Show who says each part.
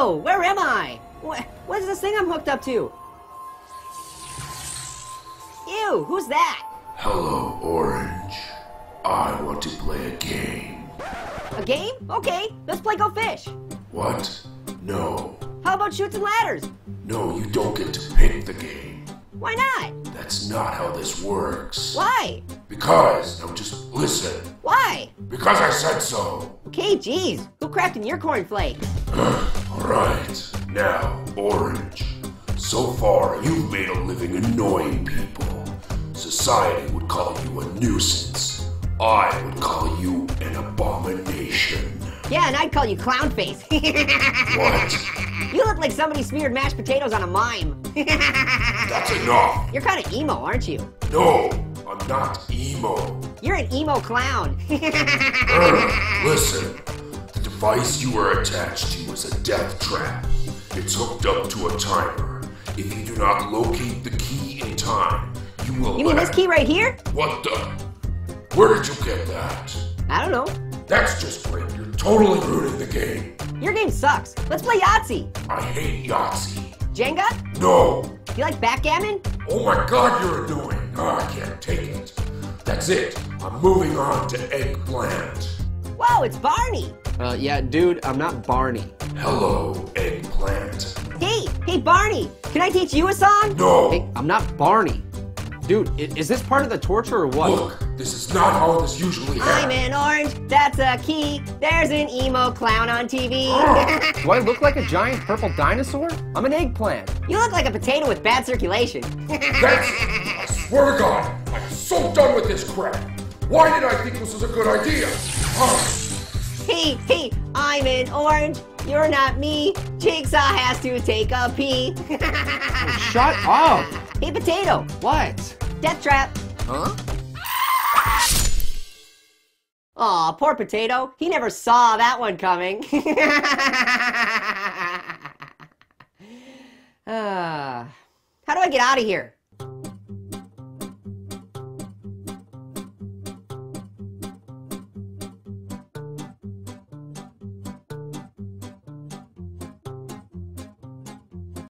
Speaker 1: Whoa, where am I? What is this thing I'm hooked up to? Ew, who's that?
Speaker 2: Hello, Orange. I want to play a game.
Speaker 1: A game? Okay, let's play Go Fish.
Speaker 2: What? No.
Speaker 1: How about Chutes and Ladders?
Speaker 2: No, you don't get to pick the game.
Speaker 1: Why not?
Speaker 2: That's not how this works.
Speaker 1: Why?
Speaker 2: Because, now just listen.
Speaker 1: Why?
Speaker 2: Because I said so.
Speaker 1: Okay, geez, who crafted your cornflake?
Speaker 2: Alright, now, Orange. So far, you've made a living annoying people. Society would call you a nuisance. I would call you an abomination.
Speaker 1: Yeah, and I'd call you Clownface.
Speaker 2: What?
Speaker 1: You look like somebody smeared mashed potatoes on a mime.
Speaker 2: That's enough.
Speaker 1: You're kind of emo, aren't you?
Speaker 2: No, I'm not emo.
Speaker 1: You're an emo clown.
Speaker 2: Listen, the device you are attached to is a death trap. It's hooked up to a timer. If you do not locate the key in time, you will.
Speaker 1: You mean this key right here?
Speaker 2: What the? Where did you get that?
Speaker 1: I don't know.
Speaker 2: That's just great. You're totally ruining the game.
Speaker 1: Your game sucks. Let's play Yahtzee.
Speaker 2: I hate Yahtzee.
Speaker 1: Jenga?
Speaker 2: No.
Speaker 1: You like backgammon?
Speaker 2: Oh my god, you're annoying. Oh, I can't take it. That's it. I'm moving on to Eggplant.
Speaker 1: Whoa, it's Barney.
Speaker 3: Yeah, dude, I'm not Barney.
Speaker 2: Hello, Eggplant.
Speaker 1: Hey, Barney. Can I teach you a song?
Speaker 2: No.
Speaker 3: Hey, I'm not Barney. Dude, is this part of the torture or what?
Speaker 2: Look, this is not how this usually
Speaker 1: I'm
Speaker 2: happens.
Speaker 1: an orange, that's a key. There's an emo clown on TV.
Speaker 3: Do I look like a giant purple dinosaur? I'm an eggplant.
Speaker 1: You look like a potato with bad circulation.
Speaker 2: I swear to God, I'm so done with this crap. Why did I think this was a good idea?
Speaker 1: Hey, I'm an orange. You're not me. Jigsaw has to take a pee.
Speaker 3: Shut up!
Speaker 1: Hey, potato.
Speaker 3: What?
Speaker 1: Death trap.
Speaker 3: Huh?
Speaker 1: Aw, poor potato. He never saw that one coming. How do I get out of here?